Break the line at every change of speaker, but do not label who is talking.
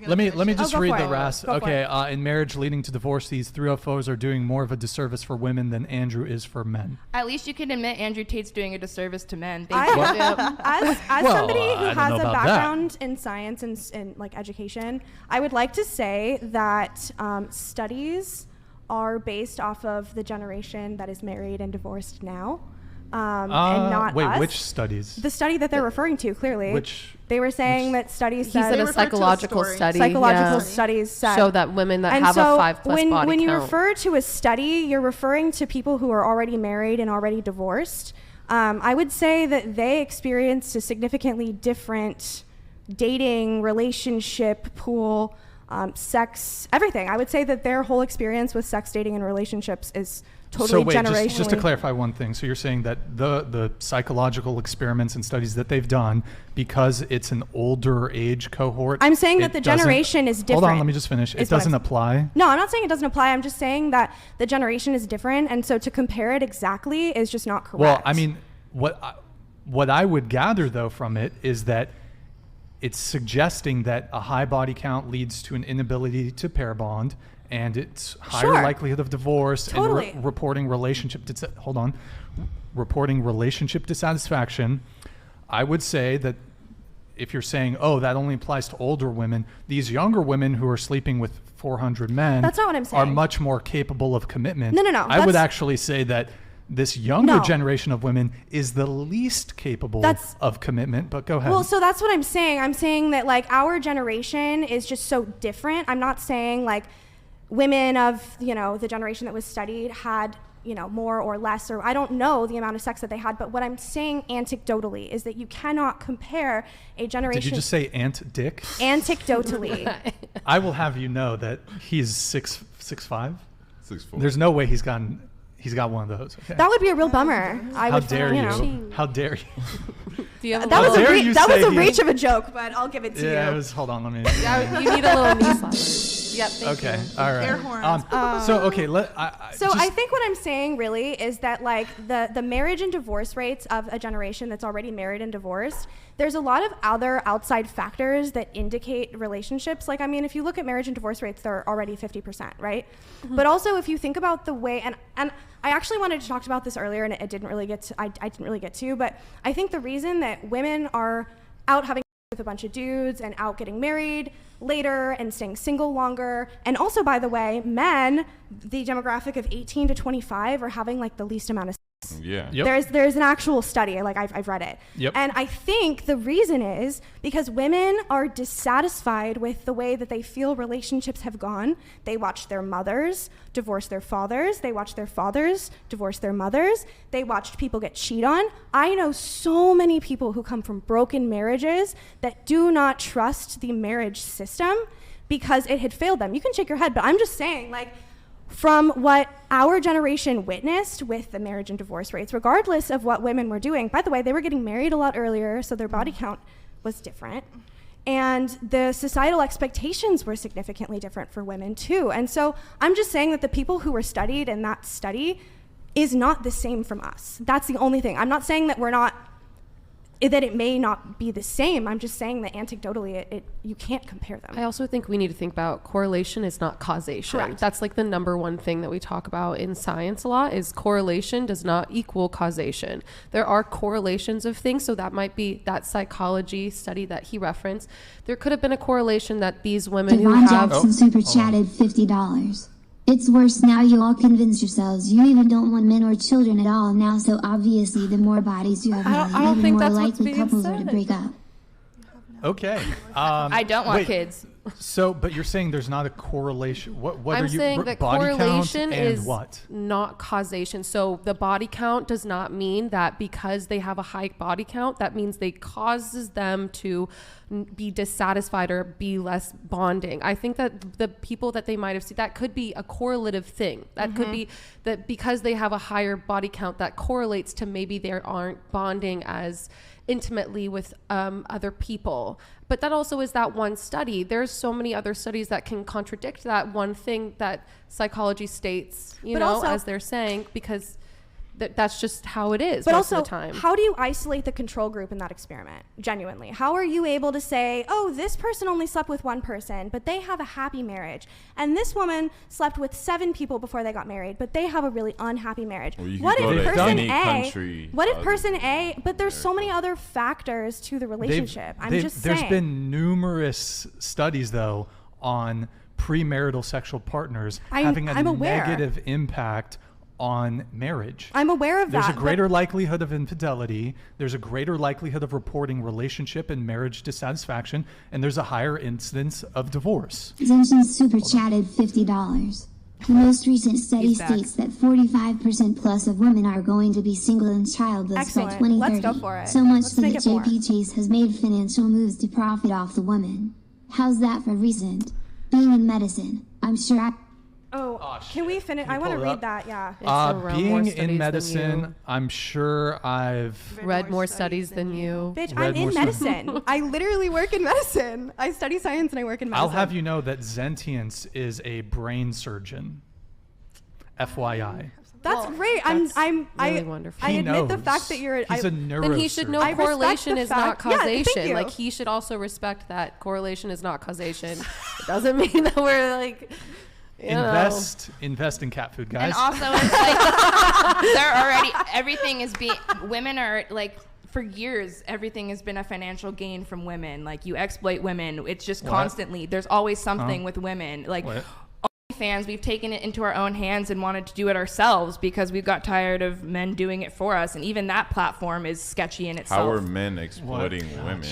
Let me just read the
it.
rest. Okay, in marriage leading to divorce, these 304s are doing more of a disservice for women than Andrew is for men.
At least you can admit Andrew Tate's doing a disservice to men.
As somebody who has a background in science and like education, I would like to say that studies are based off of the generation that is married and divorced now. And not
wait,
us.
which studies?
The study that they're referring to, clearly. They were saying that studies said...
He said a psychological study.
Psychological studies said...
show that women that have a 5+ body count.
When you refer to a study, you're referring to people who are already married and already divorced. I would say that they experienced a significantly different dating, relationship, pool, sex, everything. I would say that their whole experience with sex, dating, and relationships is... totally generationally.
Just to clarify one thing. So you're saying that the psychological experiments and studies that they've done, because it's an older age cohort.
I'm saying that the generation is different.
Hold on, let me just finish. It doesn't apply?
No, I'm not saying it doesn't apply. I'm just saying that the generation is different. And so to compare it exactly is just not correct.
Well, I mean, what I would gather, though, from it is that it's suggesting that a high body count leads to an inability to pair bond, and it's higher likelihood of divorce and reporting relationship dissatisfaction. I would say that if you're saying, oh, that only applies to older women, these younger women who are sleeping with 400 men
That's not what I'm saying.
are much more capable of commitment.
No.
I would actually say that this younger generation of women is the least capable of commitment, but go ahead.
Well, so that's what I'm saying. I'm saying that like our generation is just so different. I'm not saying like women of, the generation that was studied had, more or less, or I don't know the amount of sex that they had, but what I'm saying anecdotally is that you cannot compare a generation.
Did you just say Aunt Dick?
Anecdotally.
I will have you know that he's 6'5".
6'4".
There's no way he's got one of those. Okay.
That would be a real bummer.
How dare you? How dare you?
That was a reach of a joke, but I'll give it to you.
Yeah, hold on, let me.
Yeah, you need a little knee slapper. Yep.
Okay. All right.
Air horns.
I think what I'm saying really is that like the marriage and divorce rates of a generation that's already married and divorced, there's a lot of other outside factors that indicate relationships. Like, I mean, if you look at marriage and divorce rates, they're already 50%, right? Mm-hmm. But also if you think about the way, and I actually wanted to talk about this earlier and I didn't really get to, but I think the reason that women are out having with a bunch of dudes and out getting married later and staying single longer, and also, by the way, men, the demographic of 18 to 25 are having like the least amount of sex.
Yeah.
Yep.
There's an actual study, like I've read it.
Yep.
And I think the reason is because women are dissatisfied with the way that they feel relationships have gone. They watch their mothers divorce their fathers. They watch their fathers divorce their mothers. They watched people get cheated on. I know so many people who come from broken marriages that do not trust the marriage system because it had failed them. You can shake your head, but I'm just saying, like, from what our generation witnessed with the marriage and divorce rates, regardless of what women were doing, by the way, they were getting married a lot earlier, so their body count was different. And the societal expectations were significantly different for women too. And so I'm just saying that the people who were studied in that study is not the same from us. That's the only thing. I'm not saying that that it may not be the same. I'm just saying that anecdotally, you can't compare them.
I also think we need to think about correlation is not causation.
Correct.
That's like the number one thing that we talk about in science a lot is correlation does not equal causation. There are correlations of things. So that might be that psychology study that he referenced. There could have been a correlation that these women
Devon
who have...
Jackson super chatted $50. It's worse now. You all convince yourselves you even don't want men or children at all now, so obviously the more bodies you have, the more likely couples are to break up.
Okay.
I don't want kids.
So, but you're saying there's not a correlation. What
I'm
are you
saying that
body
correlation
count and
is
what?
not causation. So the body count does not mean that because they have a high body count, that means they causes them to be dissatisfied or be less bonding. I think that the people that they might have seen, that could be a correlative thing. That could be that because they have a higher body count, that correlates to maybe they aren't bonding as intimately with other people. But that also is that one study. There's so many other studies that can contradict that one thing that psychology states, you know,
also,
as they're saying, because that's just how it is
But
most
also,
of the time.
how do you isolate the control group in that experiment? Genuinely, how are you able to say, oh, this person only slept with one person, but they have a happy marriage, and this woman slept with 7 people before they got married, but they have a really unhappy marriage?
Well,
What if person
country,
A? What if person A? But there's so many other factors to the relationship. I'm just saying.
There's been numerous studies though on premarital sexual partners having a negative impact on marriage.
I'm aware of
There's
that.
a greater likelihood of infidelity. There's a greater likelihood of reporting relationship and marriage dissatisfaction, and there's a higher incidence of divorce.
Zenshin super chatted $50. The most recent study states that 45% plus of women are going to be single and childless by 2030.
Let's go for it.
So much
Let's
so
make
that
it more.
JP Chase has made financial moves to profit off the woman. How's that for recent? Being in medicine, I'm sure
Can we finish? I want to read that. Yeah.
Being in medicine, I'm sure I've
read more studies than you.
Bitch, I'm in medicine. I literally work in medicine. I study science and I work in medicine.
I'll have you know that Zentience is a brain surgeon. FYI.
That's great. I'm
really wonderful.
I
He
admit the
knows.
fact that you're.
He's a neurosurgeon.
Then he should know
I respect
correlation
the
is not
fact- yeah, thank
causation.
you.
Like he should also respect that correlation is not causation. It doesn't mean that we're like
invest in cat food, guys.
And also, it's like they're already everything is being. Women are like. For years, everything has been a financial gain from women. Like you exploit women. It's just constantly. There's always something with women. Like fans, we've taken it into our own hands and wanted to do it ourselves because we've got tired of men doing it for us. And even that platform is sketchy in itself.
How are men exploiting women?